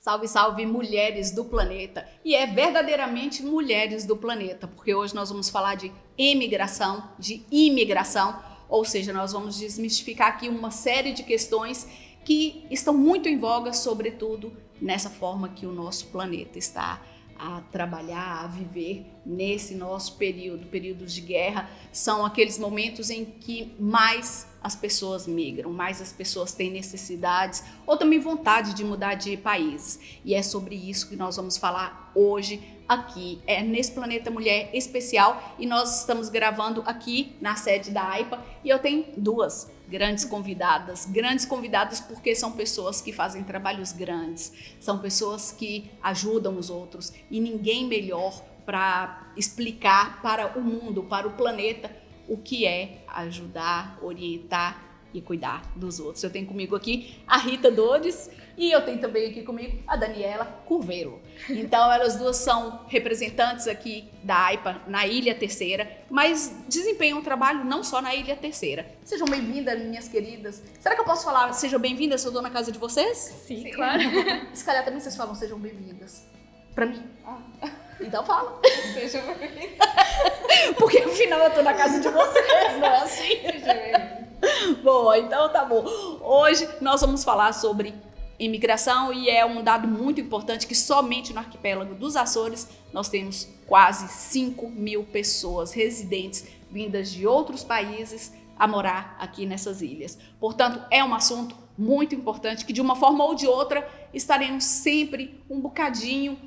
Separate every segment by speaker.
Speaker 1: Salve, salve, mulheres do planeta. E é verdadeiramente mulheres do planeta, porque hoje nós vamos falar de emigração, de imigração, ou seja, nós vamos desmistificar aqui uma série de questões que estão muito em voga, sobretudo nessa forma que o nosso planeta está a trabalhar, a viver nesse nosso períodos de guerra. São aqueles momentos em que mais as pessoas migram, mais as pessoas têm necessidades ou também vontade de mudar de países. E é sobre isso que nós vamos falar hoje aqui, nesse Planeta Mulher especial, e nós estamos gravando aqui na sede da AIPA, e eu tenho duas grandes convidadas porque são pessoas que fazem trabalhos grandes, são pessoas que ajudam os outros, e ninguém melhor para explicar para o mundo, para o planeta, o que é ajudar, orientar e cuidar dos outros. Eu tenho comigo aqui a Rita Dores e eu tenho também aqui comigo a Daniela Curvelo. Então elas duas são representantes aqui da AIPA na Ilha Terceira, mas desempenham um trabalho não só na Ilha Terceira. Sejam bem-vindas, minhas queridas. Será que eu posso falar sejam bem-vindas se eu dou na casa de vocês?
Speaker 2: Sim, claro.
Speaker 1: Se calhar também vocês falam sejam bem-vindas. Pra mim? Então fala.
Speaker 2: Sejam bem-vindas.
Speaker 1: Porque afinal eu tô na casa de vocês, não é assim?
Speaker 2: Sejam bem-vindas.
Speaker 1: Bom, então tá bom. Hoje nós vamos falar sobre imigração e é um dado muito importante que somente no arquipélago dos Açores nós temos quase 5.000 pessoas residentes vindas de outros países a morar aqui nessas ilhas. Portanto, é um assunto muito importante que de uma forma ou de outra estaremos sempre um bocadinho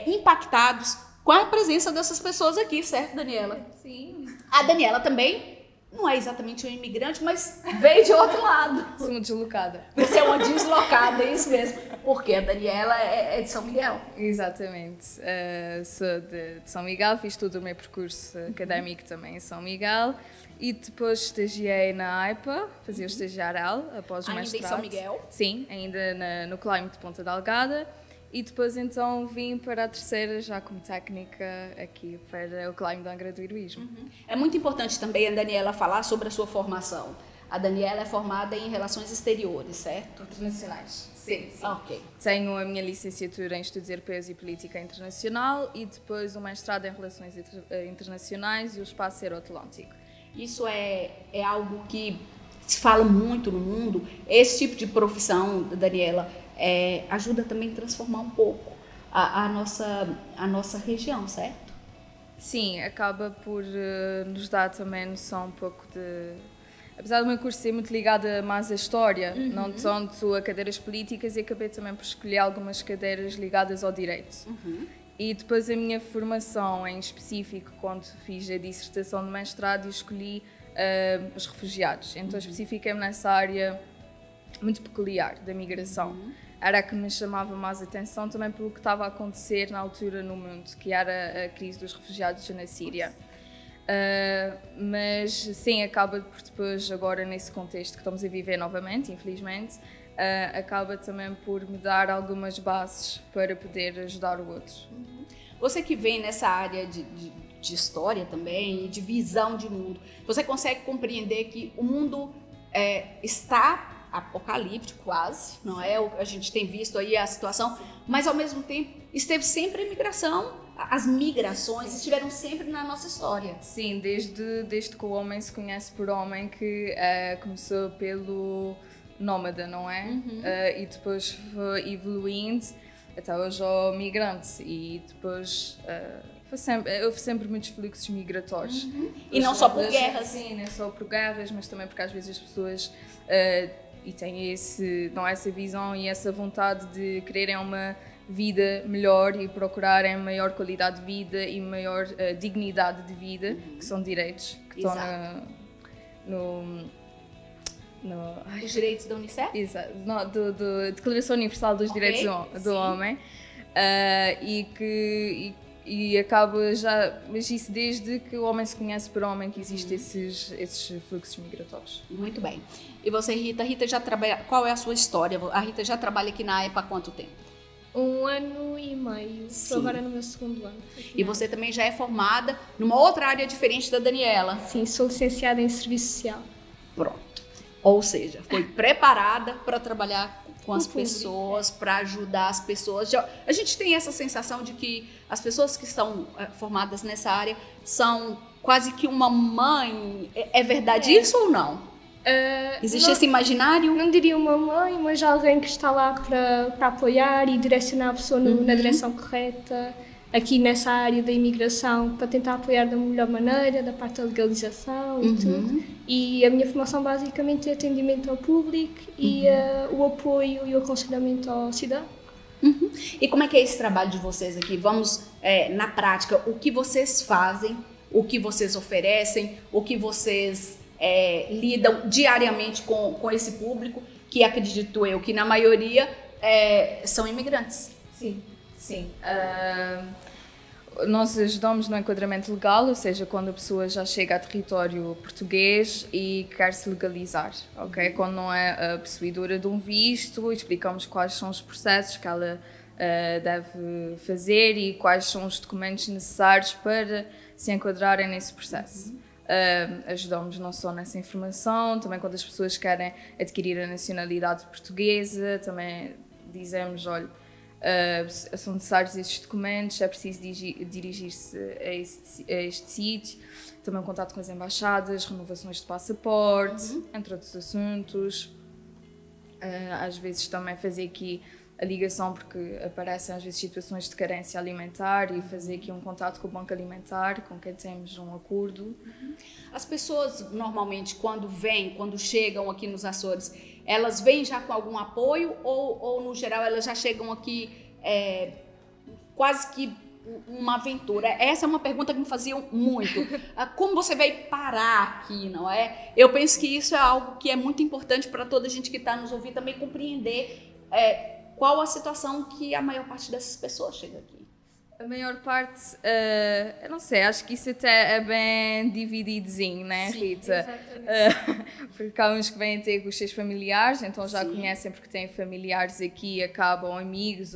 Speaker 1: impactados com a presença dessas pessoas aqui, certo, Daniela?
Speaker 2: Sim.
Speaker 1: A Daniela também não é exatamente um imigrante, mas veio de outro lado.
Speaker 2: Sou uma deslocada.
Speaker 1: Você é uma deslocada, é isso mesmo. Porque a Daniela é de São Miguel.
Speaker 2: Exatamente. Sou de São Miguel, fiz todo o meu percurso académico também em São Miguel e depois estagiei na AIPA, fazia o estagiário após o mestrado.
Speaker 1: Ainda em São Miguel?
Speaker 2: Sim, ainda no Climate de Ponta Delgada. E depois então vim para a Terceira já como técnica aqui para o Climate de Angra do Heroísmo.
Speaker 1: É muito importante também a Daniela falar sobre a sua formação. A Daniela é formada em Relações Exteriores, certo?
Speaker 2: Internacionais.
Speaker 1: Sim. Ok.
Speaker 2: Tenho a minha licenciatura em Estudos Europeus e Política Internacional e depois o mestrado em Relações Internacionais e o Espaço Euroatlântico.
Speaker 1: Isso é algo que se fala muito no mundo. Esse tipo de profissão, Daniela, ajuda também a transformar um pouco a nossa região, certo?
Speaker 2: Sim, acaba por nos dar também noção um pouco de... Apesar do meu curso ser muito ligado mais à história, não tanto a cadeiras políticas, e acabei também por escolher algumas cadeiras ligadas ao direito. E depois a minha formação em específico, quando fiz a dissertação de mestrado, escolhi os refugiados. Então especifiquei-me nessa área muito peculiar da migração. Era a que me chamava mais atenção também pelo que estava a acontecer na altura no mundo, que era a crise dos refugiados na Síria. Mas sim, acaba por depois, agora nesse contexto que estamos a viver novamente, infelizmente, acaba também por me dar algumas bases para poder ajudar o outro.
Speaker 1: Você que vem nessa área de história também e de visão de mundo, você consegue compreender que o mundo está apocalíptico quase, não é? A gente tem visto aí a situação, mas ao mesmo tempo esteve sempre a imigração, as migrações estiveram sempre na nossa história.
Speaker 2: Sim, desde que o homem se conhece por homem, que começou pelo nómada, não é? E depois foi evoluindo até hoje ao migrante e depois houve sempre muitos fluxos migratórios.
Speaker 1: E não só por guerras.
Speaker 2: Sim, não só por guerras, mas também porque às vezes as pessoas e têm essa visão e essa vontade de quererem uma vida melhor e procurarem maior qualidade de vida e maior dignidade de vida, que são direitos que estão
Speaker 1: Os direitos da Unicef?
Speaker 2: Exato, da Declaração Universal dos Direitos do Homem, e acaba já, mas isso desde que o homem se conhece por homem que existem esses fluxos migratórios.
Speaker 1: Muito bem. E você, Rita? Rita já trabalha, qual é a sua história? A Rita já trabalha aqui na AIPA há quanto tempo?
Speaker 3: 1 ano e meio, estou agora no meu 2º ano.
Speaker 1: E você também já é formada numa outra área diferente da Daniela?
Speaker 3: Sim, sou licenciada em Serviço Social.
Speaker 1: Pronto. Ou seja, foi preparada para trabalhar com as pessoas, para ajudar as pessoas. A gente tem essa sensação de que as pessoas que são formadas nessa área são quase que uma mãe. É verdade isso ou não? Existe esse imaginário?
Speaker 3: Não diria uma mãe, mas alguém que está lá para apoiar e direcionar a pessoa na direção correta, aqui nessa área da imigração, para tentar apoiar da melhor maneira, da parte da legalização e tudo. E a minha formação basicamente é atendimento ao público e o apoio e o aconselhamento ao cidadão.
Speaker 1: E como é que é esse trabalho de vocês aqui? Vamos, na prática, o que vocês fazem, o que vocês oferecem, o que vocês lidam diariamente com esse público, que acredito eu que na maioria são imigrantes.
Speaker 2: Sim. Nós ajudamos no enquadramento legal, ou seja, quando a pessoa já chega a território português e quer se legalizar, ok? Quando não é possuidora de um visto, explicamos quais são os processos que ela deve fazer e quais são os documentos necessários para se enquadrarem nesse processo. Ajudamos não só nessa informação, também quando as pessoas querem adquirir a nacionalidade portuguesa, também dizemos, olha, são necessários estes documentos, é preciso dirigir-se a este sítio, também contato com as embaixadas, renovações de passaporte, entre outros assuntos. Às vezes também fazer aqui a ligação, porque aparecem às vezes situações de carência alimentar, e fazer aqui um contato com o Banco Alimentar, com quem temos um acordo.
Speaker 1: As pessoas normalmente quando chegam aqui nos Açores, elas vêm já com algum apoio ou no geral elas já chegam aqui quase que uma aventura? Essa é uma pergunta que me faziam muito. Como você veio parar aqui, não é? Eu penso que isso é algo que é muito importante para toda a gente que está nos ouvindo também compreender qual a situação que a maior parte dessas pessoas chega aqui.
Speaker 2: A maior parte, eu não sei, acho que isso até é bem divididozinho, né, Rita? Porque há uns que vêm ter com os seus familiares, então já conhecem porque têm familiares aqui, acabam amigos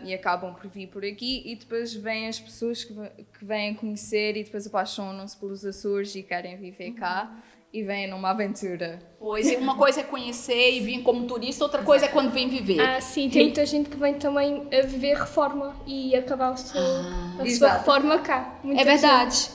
Speaker 2: e acabam por vir por aqui, e depois vêm as pessoas que vêm conhecer e depois apaixonam-se pelos Açores e querem viver cá. E vem numa aventura.
Speaker 1: Pois, e uma coisa é conhecer e vir como turista, outra coisa é quando vem viver.
Speaker 3: Sim, tem muita gente que vem também a viver reforma e acabar a sua reforma cá. É
Speaker 1: verdade.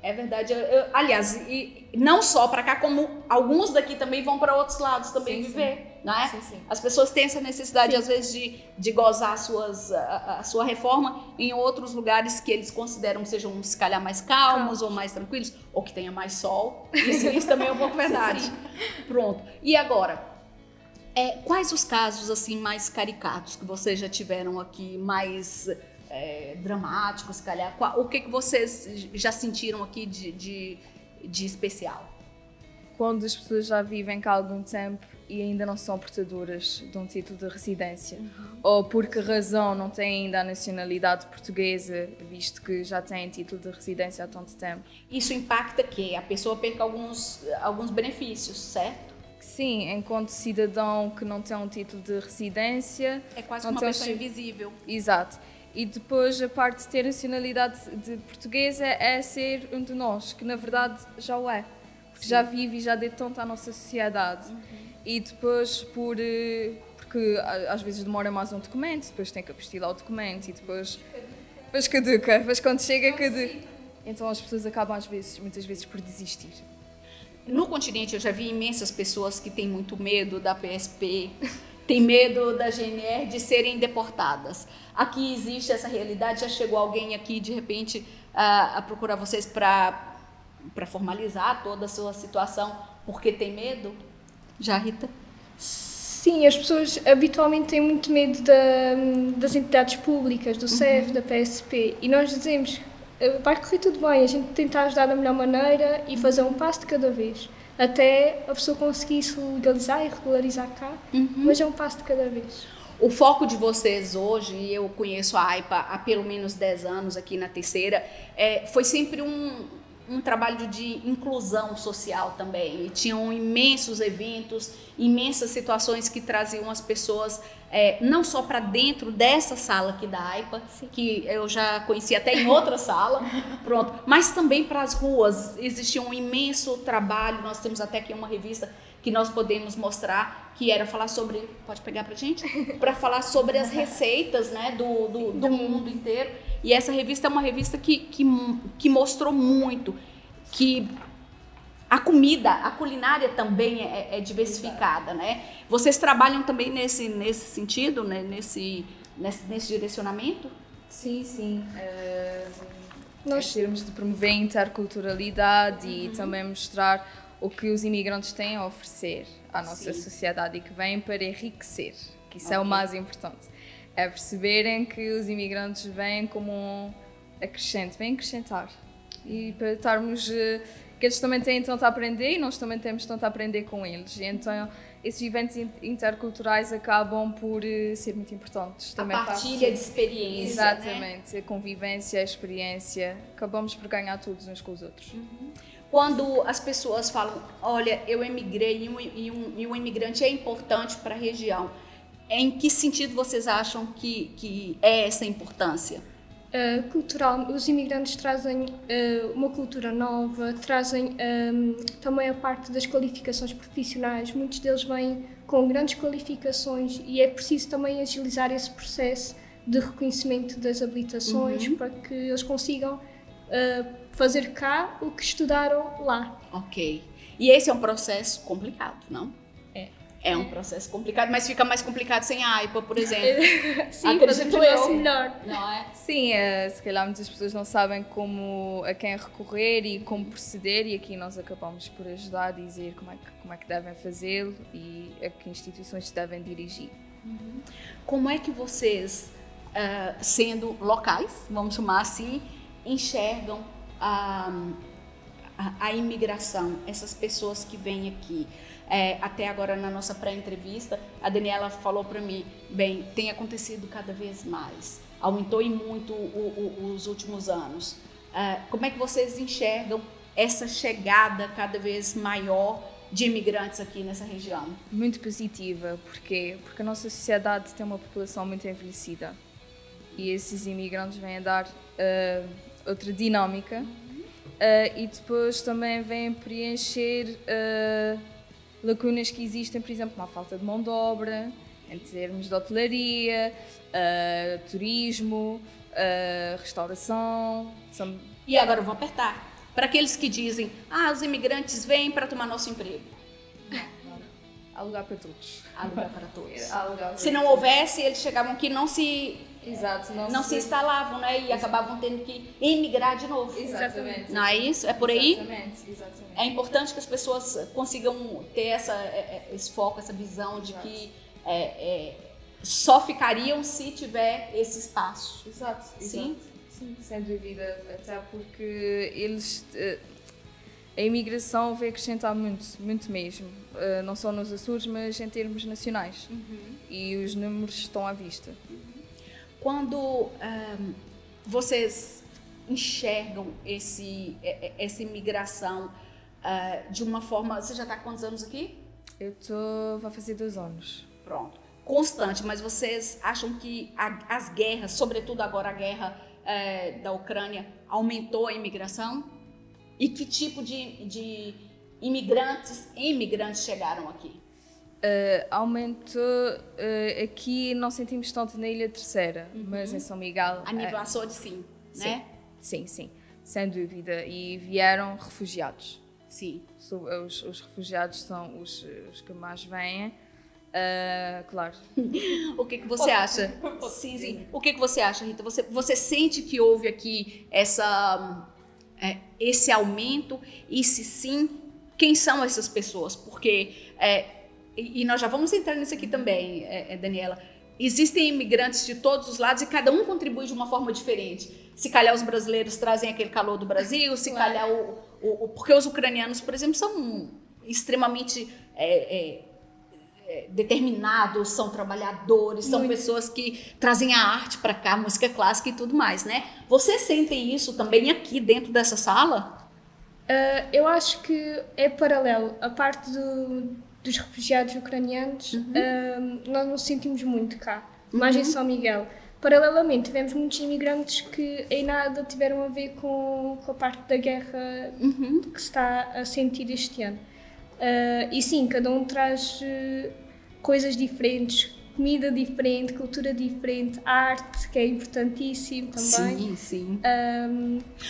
Speaker 1: É verdade. Aliás, e não só para cá, como alguns daqui também vão para outros lados também viver, não é?
Speaker 2: Sim.
Speaker 1: As pessoas têm essa necessidade, às vezes, de gozar a sua reforma em outros lugares que eles consideram sejam, se calhar, mais calmos ou mais tranquilos, ou que tenha mais sol. Isso também é um pouco verdade. Pronto. E agora, quais os casos assim mais caricatos que vocês já tiveram aqui, mais dramáticos, se calhar? O que vocês já sentiram aqui de especial?
Speaker 2: Quando as pessoas já vivem cá há algum tempo e ainda não são portadoras de um título de residência, ou por que razão não têm ainda a nacionalidade portuguesa, visto que já têm título de residência há tanto tempo.
Speaker 1: Isso impacta que a pessoa perca alguns benefícios, certo?
Speaker 2: Sim, enquanto cidadão que não tem um título de residência...
Speaker 1: É quase uma pessoa invisível.
Speaker 2: Exato. E depois a parte de ter nacionalidade portuguesa é ser um de nós, que na verdade já o é. Porque já vive e já deu tanto à nossa sociedade. E depois, porque às vezes demora mais um documento, depois tem que apostilar o documento e depois caduca, depois quando chega caduca. Então as pessoas acabam muitas vezes por desistir.
Speaker 1: No continente eu já vi imensas pessoas que têm muito medo da PSP, têm medo da GNR de serem deportadas. Aqui existe essa realidade? Já chegou alguém aqui de repente a procurar vocês para formalizar toda a sua situação porque tem medo? Já, Rita?
Speaker 3: Sim, as pessoas habitualmente têm muito medo das entidades públicas, do CEF, da PSP, e nós dizemos, vai correr tudo bem, a gente tenta ajudar da melhor maneira e fazer um passo de cada vez, até a pessoa conseguir se legalizar e regularizar cá, mas é um passo de cada vez.
Speaker 1: O foco de vocês hoje, e eu conheço a AIPA há pelo menos 10 anos aqui na Terceira, foi sempre um trabalho de inclusão social também. E tinham imensos eventos, imensas situações que traziam as pessoas não só para dentro dessa sala aqui da AIPA, que eu já conheci até em outra sala, mas também para as ruas. Existia um imenso trabalho, nós temos até aqui uma revista que nós podemos mostrar, que era falar sobre, pode pegar pra gente? Para falar sobre as receitas, né, do mundo inteiro. E essa revista é uma revista que mostrou muito que a comida, a culinária também é diversificada, né? Vocês trabalham também nesse sentido, né? nesse direcionamento?
Speaker 2: Sim, sim. Nós termos de promover a interculturalidade e também mostrar o que os imigrantes têm a oferecer à nossa sociedade e que vêm para enriquecer, que isso é o mais importante. É perceberem que os imigrantes vêm como um acrescente, vêm acrescentar. E para estarmos... que eles também têm tanto a aprender e nós também temos tanto a aprender com eles. E então, esses eventos interculturais acabam por ser muito importantes. Também
Speaker 1: a partilha de experiência,
Speaker 2: exatamente,
Speaker 1: né?
Speaker 2: A convivência, a experiência. Acabamos por ganhar todos uns com os outros.
Speaker 1: Quando as pessoas falam, olha, eu emigrei e um imigrante é importante para a região, em que sentido vocês acham que é essa importância?
Speaker 3: Cultural, os imigrantes trazem uma cultura nova, trazem também a parte das qualificações profissionais. Muitos deles vêm com grandes qualificações e é preciso também agilizar esse processo de reconhecimento das habilitações para que eles consigam fazer cá o que estudaram lá.
Speaker 1: Ok. E esse é um processo complicado, não? É um processo complicado, mas fica mais complicado sem a AIPA, por exemplo.
Speaker 3: Sim, fazemos o nosso melhor.
Speaker 1: Não é?
Speaker 2: Sim, se calhar muitas pessoas não sabem a quem recorrer e como proceder, e aqui nós acabamos por ajudar a dizer como é que devem fazê-lo e a que instituições se devem dirigir.
Speaker 1: Como é que vocês, sendo locais, vamos chamar assim, enxergam a imigração, essas pessoas que vêm aqui? Até agora na nossa pré-entrevista, a Daniela falou para mim, bem, tem acontecido cada vez mais, aumentou e muito os últimos anos. Como é que vocês enxergam essa chegada cada vez maior de imigrantes aqui nessa região?
Speaker 2: Muito positiva, porque a nossa sociedade tem uma população muito envelhecida e esses imigrantes vêm a dar outra dinâmica e depois também vêm preencher lacunas que existem, por exemplo, na falta de mão de obra, em termos de hotelaria, turismo, restauração.
Speaker 1: E agora eu vou apertar. Para aqueles que dizem, os imigrantes vêm para tomar nosso emprego.
Speaker 2: Não. Há lugar para todos.
Speaker 1: Há lugar para todos.
Speaker 2: Há lugar para
Speaker 1: Se não houvesse, eles chegavam aqui e não se instalavam, né? E acabavam tendo que emigrar de novo.
Speaker 2: Exatamente.
Speaker 1: Não é isso? É por aí?
Speaker 2: Exatamente.
Speaker 1: É importante que as pessoas consigam ter esse foco, essa visão de que só ficariam se tiver esse espaço.
Speaker 2: Exato.
Speaker 1: Sim?
Speaker 2: Sim, sem dúvida. Até porque a imigração veio acrescentar muito mesmo. Não só nos Açores, mas em termos nacionais. E os números estão à vista.
Speaker 1: Quando vocês enxergam essa imigração de uma forma... Você já está há quantos anos aqui?
Speaker 2: Vai fazer 2 anos.
Speaker 1: Pronto. Constante, mas vocês acham que as guerras, sobretudo agora a guerra da Ucrânia, aumentou a imigração? E que tipo de imigrantes chegaram aqui?
Speaker 2: Aumentou, aqui não sentimos tanto na Ilha Terceira, mas em São Miguel...
Speaker 1: A nível Açores, sim, né?
Speaker 2: Sim, sem dúvida. E vieram refugiados.
Speaker 1: Sim.
Speaker 2: Os refugiados são os que mais vêm, claro.
Speaker 1: O que você acha? Sim. O que você acha, Rita? Você sente que houve aqui esse aumento? E se sim, quem são essas pessoas? Porque... E nós já vamos entrar nisso aqui também, Daniela. Existem imigrantes de todos os lados e cada um contribui de uma forma diferente. Se calhar os brasileiros trazem aquele calor do Brasil, se calhar porque os ucranianos, por exemplo, são extremamente determinados, são trabalhadores, são pessoas que trazem a arte para cá, música clássica e tudo mais, né? Vocês sentem isso também aqui dentro dessa sala?
Speaker 3: Eu acho que é paralelo. A parte dos refugiados ucranianos, nós não sentimos muito cá, mas em São Miguel. Paralelamente, tivemos muitos imigrantes que em nada tiveram a ver com a parte da guerra que se está a sentir este ano. E sim, cada um traz coisas diferentes, comida diferente, cultura diferente, arte, que é importantíssimo também.
Speaker 1: Sim, sim.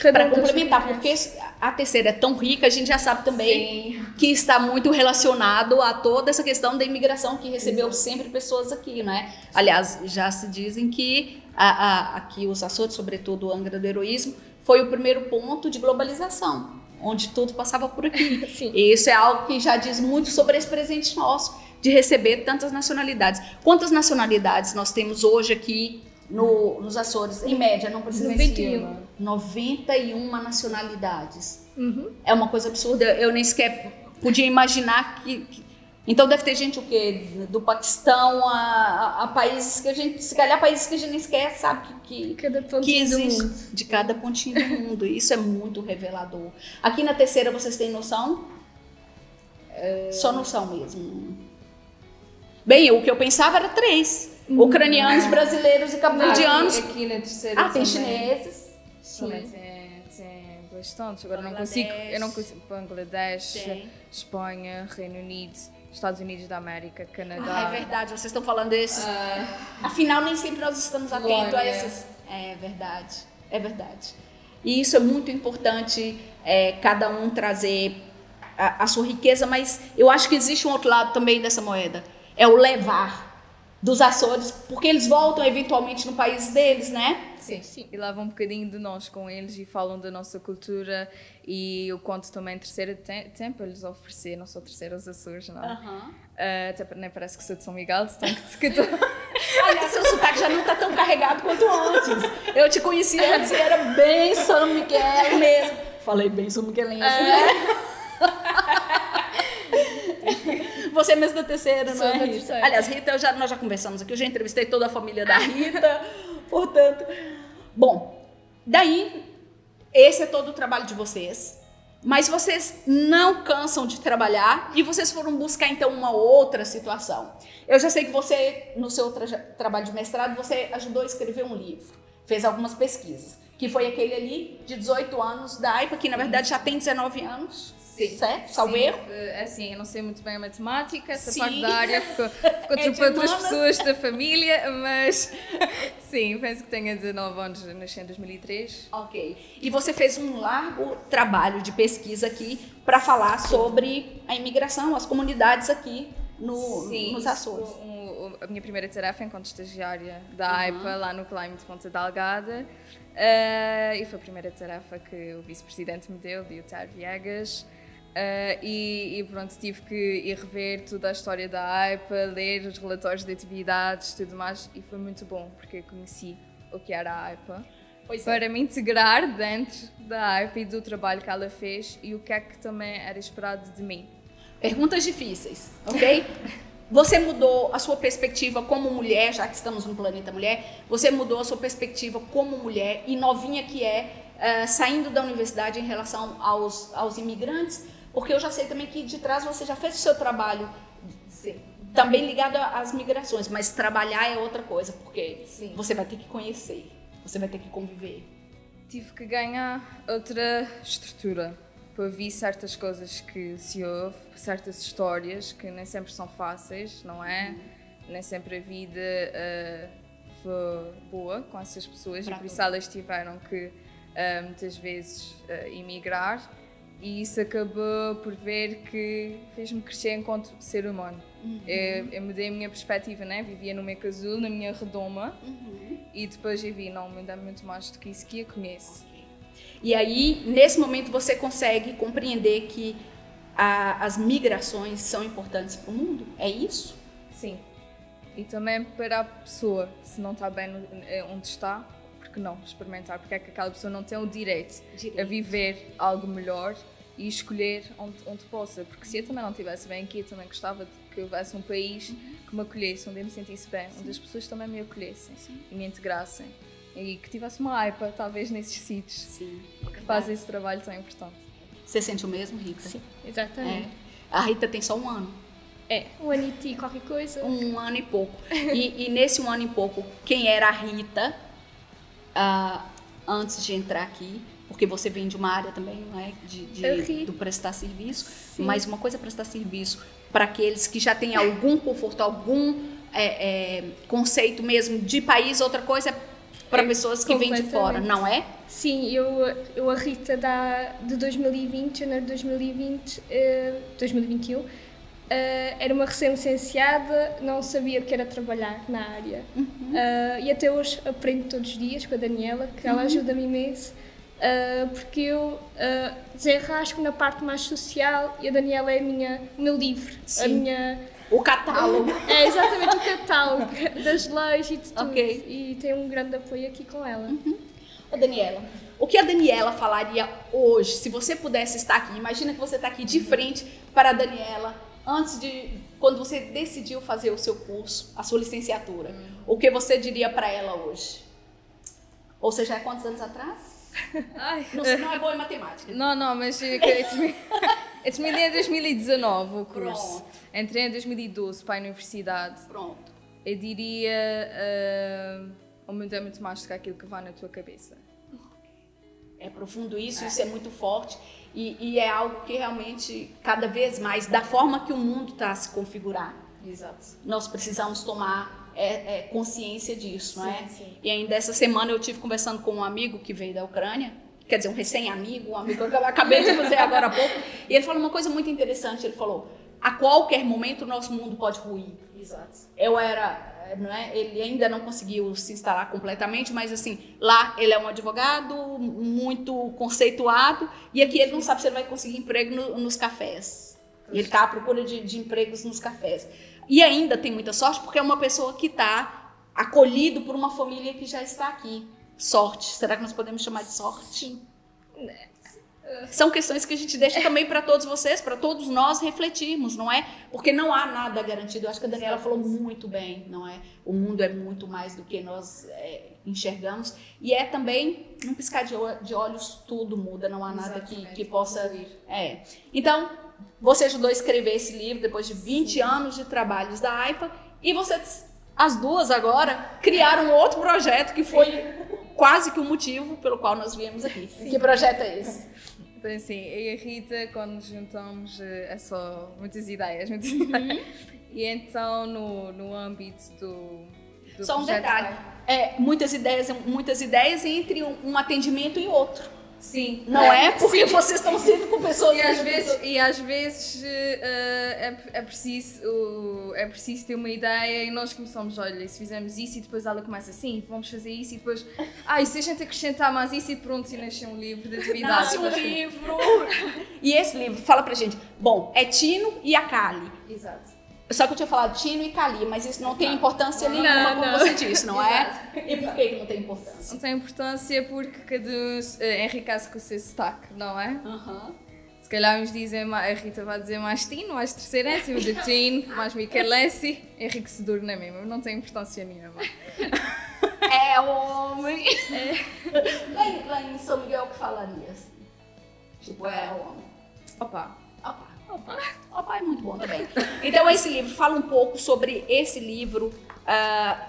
Speaker 3: Cada
Speaker 1: Para complementar, porque a terceira é tão rica, a gente já sabe também que está muito relacionado a toda essa questão da imigração que recebeu sempre pessoas aqui, né? Aliás, já se dizem que aqui os Açores, sobretudo o Angra do Heroísmo, foi o primeiro ponto de globalização, onde tudo passava por aqui.
Speaker 3: Sim.
Speaker 1: E isso é algo que já diz muito sobre esse presente nosso, de receber tantas nacionalidades. Quantas nacionalidades nós temos hoje aqui nos Açores? Em média, não precisa
Speaker 3: 91.
Speaker 1: 91 nacionalidades. É uma coisa absurda. Eu nem sequer podia imaginar que... Então deve ter gente o quê? Do Paquistão a países que a gente... Se calhar países que a gente nem sequer sabe que existe. De cada pontinho do mundo. Isso é muito revelador. Aqui na terceira vocês têm noção? Só noção mesmo. Bem, o que eu pensava era 3. Ucranianos, brasileiros e cabo-verdianos.
Speaker 2: Aqui na terceira
Speaker 1: tem chineses.
Speaker 2: Também tem bastantes. Agora eu não consigo. Bangladesh, Espanha, Reino Unido, Estados Unidos da América, Canadá.
Speaker 1: É verdade, vocês estão falando desses. Afinal, nem sempre nós estamos atentos a esses. É verdade, é verdade. E isso é muito importante, cada um trazer a sua riqueza, mas eu acho que existe um outro lado também dessa moeda. É o levar dos Açores, porque eles voltam eventualmente no país deles, né?
Speaker 2: Sim. E levam um bocadinho de nós com eles e falam da nossa cultura e o quanto também terceira tem para lhes oferecer, não sou terceira aos Açores, não. Até nem parece que sou de São Miguel, de tanto que estou...
Speaker 1: Aliás, seu sotaque já não está tão carregado quanto antes. Eu te conheci antes e era bem São Miguel mesmo. Falei bem São Miguelense, né? Você é mesmo da terceira, não é, Rita? Aliás, Rita, nós já conversamos aqui, eu já entrevistei toda a família da Rita, portanto... Bom, daí, esse é todo o trabalho de vocês, mas vocês não cansam de trabalhar e vocês foram buscar, então, uma outra situação. Eu já sei que você, no seu trabalho de mestrado, você ajudou a escrever um livro, fez algumas pesquisas, que foi aquele ali de 18 anos da AIPA, que na verdade já tem 19 anos.
Speaker 2: Sim.
Speaker 1: Certo? Salvo erro?
Speaker 2: Assim, eu não sei muito bem a matemática, essa parte da área ficou atropada pelas pessoas da família, mas sim, penso que tenha 19 anos, nasci em 2003.
Speaker 1: Ok. E você fez um largo trabalho de pesquisa aqui para falar sobre a imigração, as comunidades aqui nos Açores.
Speaker 2: A minha primeira tarefa enquanto estagiária da AIPA, lá no Climate de Ponta Delgada, e foi a primeira tarefa que o vice-presidente me deu, Diotar Viegas. E pronto, tive que ir rever toda a história da AIPA, ler os relatórios de atividades e tudo mais, e foi muito bom, porque eu conheci o que era a AIPA, para me integrar dentro da AIPA e do trabalho que ela fez e o que é que também era esperado de mim.
Speaker 1: Perguntas difíceis, ok? Você mudou a sua perspectiva como mulher, já que estamos no Planeta Mulher, você mudou a sua perspectiva como mulher e novinha que saindo da universidade em relação aos imigrantes, porque eu já sei também que de trás você já fez o seu trabalho também ligado às migrações, mas trabalhar é outra coisa, porque você vai ter que conhecer, você vai ter que conviver.
Speaker 2: Tive que ganhar outra estrutura para ouvir certas coisas que se ouve, certas histórias que nem sempre são fáceis, não é? Nem sempre a vida foi boa com essas pessoas e por isso elas tiveram que muitas vezes emigrar. E isso acabou por ver que fez-me crescer enquanto ser humano. Eu mudei a minha perspectiva, né? Vivia no meu casulo, na minha redoma, e depois eu vi, não, me dá muito mais do que isso que eu conheço.
Speaker 1: E aí, nesse momento, você consegue compreender que as migrações são importantes para o mundo? É isso?
Speaker 2: Sim. E também para a pessoa, se não está bem onde está, porque não experimentar, porque é que aquela pessoa não tem o direito a viver algo melhor e escolher onde possa, porque se eu também não estivesse bem aqui, eu também gostava de que houvesse um país que me acolhesse, onde eu me sentisse bem, onde as pessoas também me acolhessem e me integrassem e que tivesse uma AIPA, talvez nesses sítios que fazem esse trabalho tão importante.
Speaker 1: Você sente o mesmo, Rita?
Speaker 3: Sim, exatamente.
Speaker 1: A Rita tem só 1 ano.
Speaker 3: Um ano e qualquer coisa.
Speaker 1: 1 ano e pouco. E nesse 1 ano e pouco, quem era a Rita antes de entrar aqui? Porque você vem de uma área também, não é? Do prestar serviço. Sim. Mas uma coisa é prestar serviço para aqueles que já têm algum conforto, algum conceito mesmo de país, outra coisa é para pessoas que vêm de fora, não é?
Speaker 3: Sim, eu a Rita de 2020, janeiro de 2021, era uma recém-licenciada, não sabia o que era trabalhar na área. E até hoje aprendo todos os dias com a Daniela, que ela ajuda-me imenso, porque eu desenrasco na parte mais social e a Daniela é o meu livro,
Speaker 1: o catálogo.
Speaker 3: É exatamente o catálogo das leis e de tudo. E tem um grande apoio aqui com ela.
Speaker 1: Daniela, o que a Daniela falaria hoje, se você pudesse estar aqui? Imagina que você está aqui de frente para a Daniela, quando você decidiu fazer o seu curso, a sua licenciatura. O que você diria para ela hoje? Ou seja, quantos anos atrás?
Speaker 2: Ai.
Speaker 1: Não é boa em matemática.
Speaker 2: Não, mas eu terminei em 2019 o curso.
Speaker 1: Pronto.
Speaker 2: Entrei em 2012 para a universidade.
Speaker 1: Pronto.
Speaker 2: Eu diria, o mundo é muito mais do que aquilo que vai na tua cabeça.
Speaker 1: É profundo isso é muito forte e é algo que realmente, cada vez mais, da forma que o mundo está a se configurar.
Speaker 2: Exato.
Speaker 1: Nós precisamos tomar consciência disso, não é?
Speaker 2: Sim.
Speaker 1: E ainda essa semana eu tive conversando com um amigo que veio da Ucrânia, quer dizer, um recém-amigo, um amigo que eu acabei de fazer agora há pouco, e ele falou uma coisa muito interessante, ele falou, a qualquer momento o nosso mundo pode ruir.
Speaker 2: Exato.
Speaker 1: Não é? Ele ainda não conseguiu se instalar completamente, mas assim, lá ele é um advogado muito conceituado, e aqui ele não sabe se ele vai conseguir emprego nos cafés. E ele está à procura de empregos nos cafés. E ainda tem muita sorte porque é uma pessoa que está acolhido por uma família que já está aqui. Sorte. Será que nós podemos chamar de sorte?
Speaker 3: Sim.
Speaker 1: São questões que a gente deixa também para todos vocês, para todos nós refletirmos, não é? Porque não há nada garantido. Eu acho que a Daniela falou muito bem, não é? O mundo é muito mais do que nós enxergamos. E é também, num piscar de olhos, tudo muda. Não há nada que possa... Então, você ajudou a escrever esse livro depois de 20 anos de trabalhos da AIPA. E vocês, as duas agora, criaram outro projeto que foi quase que o motivo pelo qual nós viemos aqui. Sim. Que projeto é esse?
Speaker 2: Então, assim, eu e a Rita, quando nos juntamos, é só muitas ideias. E então, no âmbito do
Speaker 1: só um
Speaker 2: projeto...
Speaker 1: detalhe, muitas ideias entre um atendimento e outro.
Speaker 2: Sim.
Speaker 1: Não é? Porque vocês estão sendo com pessoas...
Speaker 2: E às vezes é preciso ter uma ideia e nós começamos, olha, se fizermos isso e depois ela começa assim, vamos fazer isso e depois... e se a gente acrescentar mais isso e pronto, e nasce um livro de atividades.
Speaker 1: Nasce um livro! E esse livro, fala pra gente, bom, é Tino e a Kali.
Speaker 2: Exato.
Speaker 1: Só que eu tinha falado Tino e Kali, mas isso não tem importância nenhuma, como você disse, não é? E por que não tem importância?
Speaker 2: Não tem importância porque cada um enriquece com o seu sotaque, não é? Se calhar uns dizem, a Rita vai dizer mais Tino, mais terceirense, eu vou dizer Tino, mais Michelense, enriquecedor não é mesmo, não tem importância nenhuma.
Speaker 1: É homem! Lá em São Miguel que falaria assim? Tipo, é homem.
Speaker 2: Opa,
Speaker 1: é muito bom também. Então esse livro fala um pouco sobre esse livro,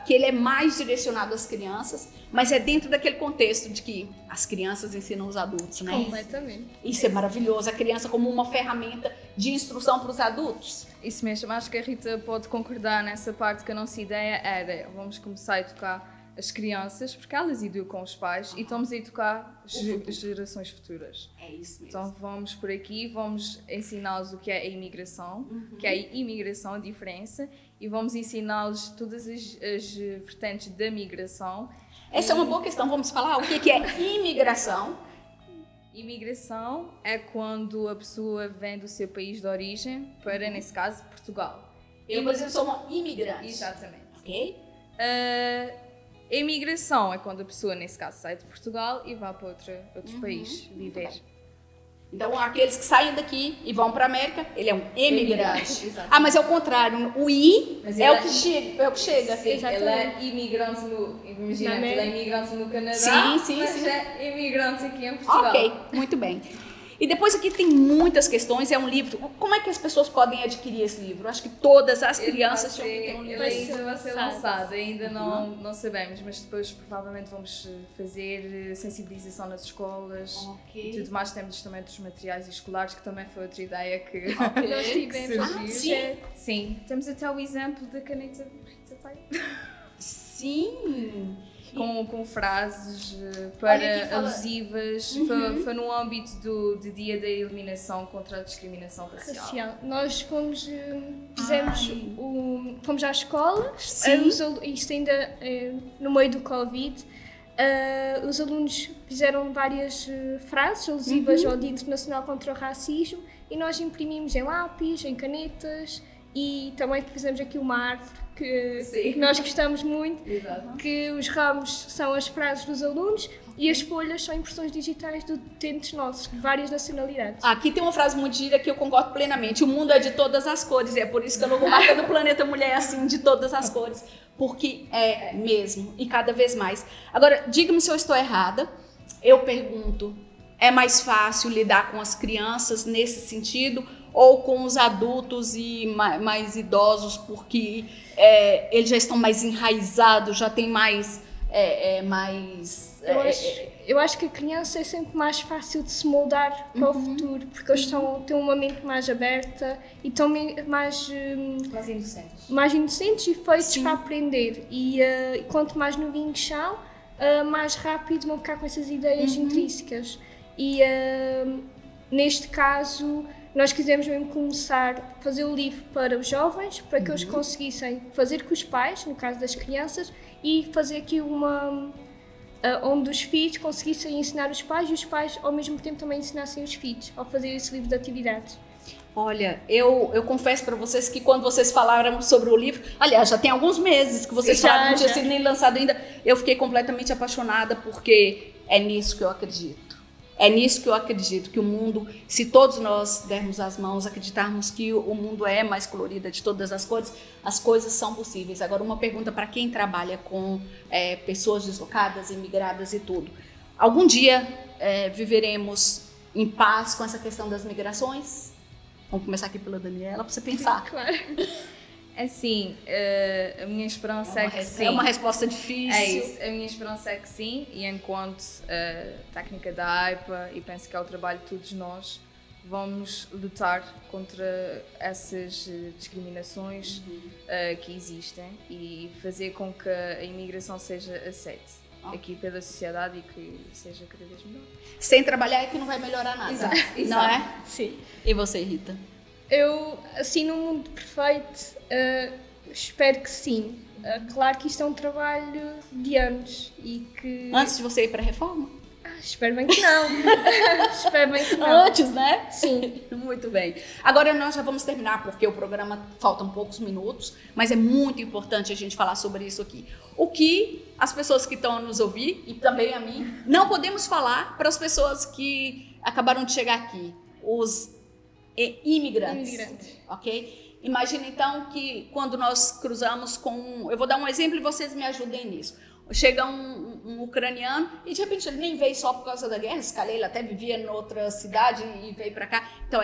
Speaker 1: que ele é mais direcionado às crianças, mas é dentro daquele contexto de que as crianças ensinam os adultos, né?
Speaker 3: Completamente.
Speaker 1: Isso é maravilhoso, a criança como uma ferramenta de instrução para os adultos.
Speaker 2: Isso mesmo, acho que a Rita pode concordar nessa parte que a nossa ideia era, vamos começar a educar as crianças, porque elas educam os pais e estamos a educar as gerações futuras.
Speaker 1: É isso mesmo.
Speaker 2: Então vamos por aqui, vamos ensiná-los o que é a imigração, que é a imigração, a diferença, e vamos ensiná-los todas as vertentes da migração.
Speaker 1: Essa é uma boa questão, vamos falar o que é imigração.
Speaker 2: Imigração é quando a pessoa vem do seu país de origem para, nesse caso, Portugal.
Speaker 1: Eu, por exemplo, sou uma imigrante.
Speaker 2: Exatamente.
Speaker 1: Ok?
Speaker 2: A imigração é quando a pessoa, nesse caso, sai de Portugal e vai para outro país viver.
Speaker 1: Então, aqueles que saem daqui e vão para a América, ele é um emigrante. Mas é o contrário. O I é o que chega.
Speaker 2: Sim, ele é imigrante imagina, ele é imigrante no Canadá,
Speaker 1: sim.
Speaker 2: É imigrante aqui em Portugal.
Speaker 1: Ok, muito bem. E depois aqui tem muitas questões, é um livro. Como é que as pessoas podem adquirir esse livro? Acho que todas as crianças tinham que ter um livro.
Speaker 2: Ele ainda vai ser lançado, ainda não sabemos, mas depois provavelmente vamos fazer sensibilização nas escolas e tudo mais. Temos também dos materiais escolares, que também foi outra ideia que
Speaker 3: Nós tivemos.
Speaker 2: Sim, temos até o exemplo da caneta Rita Pai.
Speaker 1: Sim!
Speaker 2: Com frases para alusivas, foi no âmbito do Dia da Eliminação contra a Discriminação Racial.
Speaker 3: Nós fomos, fomos às escolas, isto ainda no meio do Covid, os alunos fizeram várias frases alusivas ao Dia Internacional contra o Racismo e nós imprimimos em lápis, em canetas e também fizemos aqui uma árvore que nós gostamos muito, que os ramos são as frases dos alunos e as folhas são impressões digitais de utentes nossos, de várias nacionalidades.
Speaker 1: Aqui tem uma frase muito gira que eu concordo plenamente. O mundo é de todas as cores, e é por isso que a logomarca do Planeta Mulher é assim, de todas as cores, porque é mesmo, e cada vez mais. Agora, diga-me se eu estou errada, eu pergunto, é mais fácil lidar com as crianças nesse sentido ou com os adultos e mais idosos, porque eles já estão mais enraizados, já tem mais...
Speaker 3: Eu acho que a criança é sempre mais fácil de se moldar para o futuro, porque eles têm uma mente mais aberta e estão mais inocentes e feitos para aprender. E quanto mais novinhos são, mais rápido vão ficar com essas ideias intrínsecas. E neste caso, nós quisemos mesmo começar a fazer o livro para os jovens, para que eles conseguissem fazer com os pais, no caso das crianças, e fazer aqui onde os filhos conseguissem ensinar os pais e os pais ao mesmo tempo também ensinassem os filhos ao fazer esse livro de atividades.
Speaker 1: Olha, eu confesso para vocês que quando vocês falaram sobre o livro, aliás, já tem alguns meses que vocês falaram, não tinha sido nem lançado ainda, eu fiquei completamente apaixonada porque é nisso que eu acredito. É nisso que eu acredito, que o mundo, se todos nós dermos as mãos, acreditarmos que o mundo é mais colorido de todas as cores, as coisas são possíveis. Agora, uma pergunta para quem trabalha com pessoas deslocadas, imigradas e tudo. Algum dia viveremos em paz com essa questão das migrações? Vamos começar aqui pela Daniela, para você pensar.
Speaker 3: Claro.
Speaker 2: Assim, a minha esperança é que sim.
Speaker 1: É uma resposta difícil.
Speaker 2: É isso, a minha esperança é que sim, e enquanto técnica da AIPA, e penso que é o trabalho de todos nós, vamos lutar contra essas discriminações que existem e fazer com que a imigração seja aceite aqui pela sociedade e que seja cada vez melhor.
Speaker 1: Sem trabalhar é que não vai melhorar nada.
Speaker 2: Exato.
Speaker 1: Não é?
Speaker 3: Sim.
Speaker 1: E você, Rita?
Speaker 3: Eu, assim, num mundo perfeito, espero que sim. Claro que isto é um trabalho de anos e que...
Speaker 1: Antes de você ir para a reforma?
Speaker 3: Espero bem que não. Espero bem que não.
Speaker 1: Antes, né?
Speaker 3: Sim.
Speaker 1: Muito bem. Agora nós já vamos terminar, porque o programa faltam poucos minutos, mas é muito importante a gente falar sobre isso aqui. O que as pessoas que estão a nos ouvir, e também a mim, não podemos falar para as pessoas que acabaram de chegar aqui, os imigrantes. Ok? Imagina então que quando nós cruzamos com... Eu vou dar um exemplo e vocês me ajudem nisso. Chega um ucraniano e de repente ele nem veio só por causa da guerra, se calhar ele até vivia em outra cidade e veio para cá. Então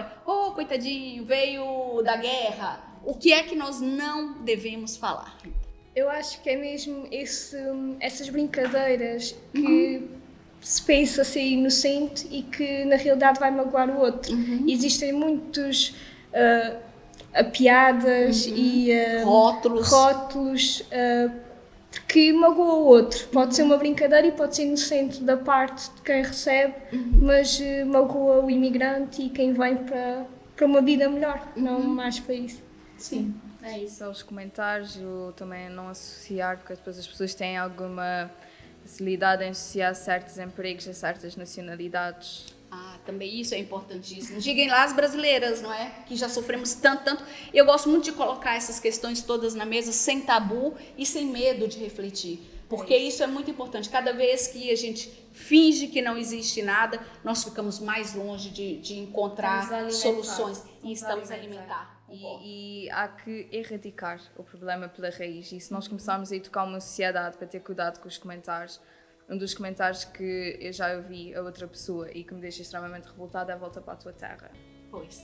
Speaker 1: coitadinho, veio da guerra. O que é que nós não devemos falar?
Speaker 3: Eu acho que é mesmo essas brincadeiras que se pensa ser inocente e que na realidade vai magoar o outro. Existem muitos piadas e rótulos que magoa o outro. Pode ser uma brincadeira e pode ser inocente da parte de quem recebe, mas magoa o imigrante e quem vem para uma vida melhor, não mais para isso.
Speaker 1: Sim.
Speaker 2: É isso, aos comentários, eu também não associar, porque depois as pessoas têm alguma facilidade em associar certos empregos a certas nacionalidades.
Speaker 1: Também isso é importantíssimo. Digam lá as brasileiras, não é? Que já sofremos tanto. Eu gosto muito de colocar essas questões todas na mesa sem tabu e sem medo de refletir. Porque isso é muito importante. Cada vez que a gente finge que não existe nada, nós ficamos mais longe de encontrar soluções. E estamos a alimentar.
Speaker 2: E há que erradicar o problema pela raiz. E se nós começarmos a educar uma sociedade para ter cuidado com os comentários, um dos comentários que eu já ouvi a outra pessoa e que me deixa extremamente revoltada é: volta para a tua terra.
Speaker 1: Pois.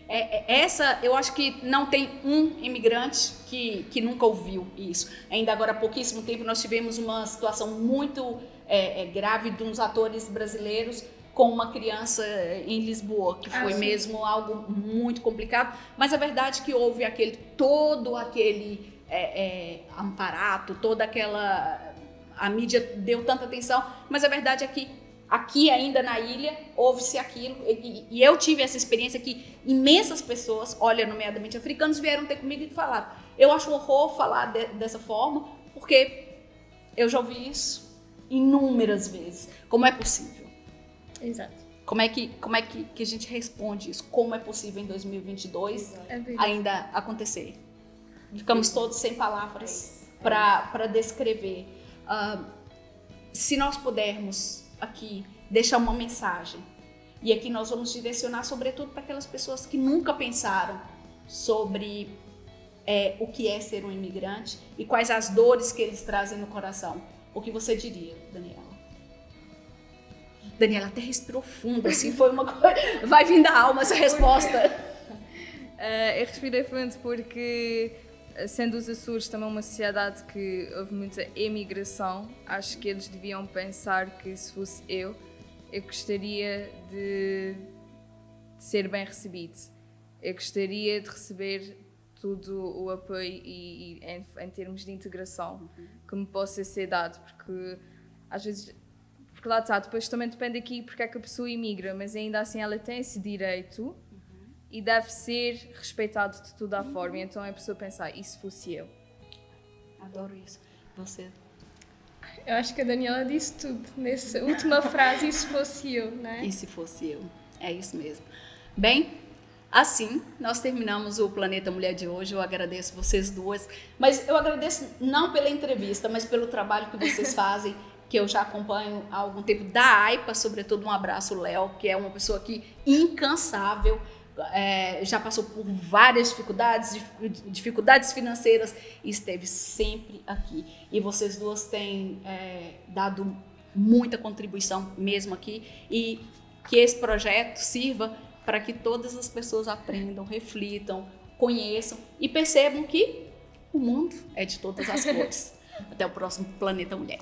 Speaker 1: Essa, eu acho que não tem um imigrante que nunca ouviu isso. Ainda agora há pouquíssimo tempo nós tivemos uma situação muito grave de uns atores brasileiros com uma criança em Lisboa, que foi mesmo algo muito complicado, mas a verdade é que houve todo aquele amparato, toda aquela... A mídia deu tanta atenção, mas a verdade é que aqui ainda na ilha houve-se aquilo, e eu tive essa experiência que imensas pessoas, olha, nomeadamente africanos, vieram ter comigo e falaram: eu acho um horror falar dessa forma, porque eu já ouvi isso inúmeras vezes. Como é possível?
Speaker 3: Exato.
Speaker 1: Como é que a gente responde isso? Como é possível em 2022 ainda acontecer? Ficamos todos sem palavras para descrever. Se nós pudermos aqui deixar uma mensagem, e aqui nós vamos direcionar sobretudo para aquelas pessoas que nunca pensaram sobre o que é ser um imigrante e quais as dores que eles trazem no coração. O que você diria, Daniela? Daniela até respirou fundo, assim, foi uma coisa... Vai vir da alma essa resposta.
Speaker 2: Eu respirei fundo porque, sendo os Açores também uma sociedade que houve muita emigração, acho que eles deviam pensar que, se fosse eu gostaria de ser bem recebido. Eu gostaria de receber todo o apoio e em termos de integração que me possa ser dado, porque às vezes... Porque lá está, depois também depende aqui porque é que a pessoa imigra, mas ainda assim ela tem esse direito e deve ser respeitado de toda a forma. Então é a pessoa pensar: e se fosse eu?
Speaker 1: Adoro isso. Você?
Speaker 3: Eu acho que a Daniela disse tudo nessa última frase: e se fosse eu, não é?
Speaker 1: E se fosse eu? É isso mesmo. Bem, assim nós terminamos o Planeta Mulher de hoje. Eu agradeço vocês duas, mas eu agradeço não pela entrevista, mas pelo trabalho que vocês fazem, que eu já acompanho há algum tempo, da AIPA, sobretudo. Um abraço, Léo, que é uma pessoa que incansável, já passou por várias dificuldades financeiras e esteve sempre aqui. E vocês duas têm dado muita contribuição mesmo aqui, e que esse projeto sirva para que todas as pessoas aprendam, reflitam, conheçam e percebam que o mundo é de todas as cores. Até o próximo Planeta Mulher.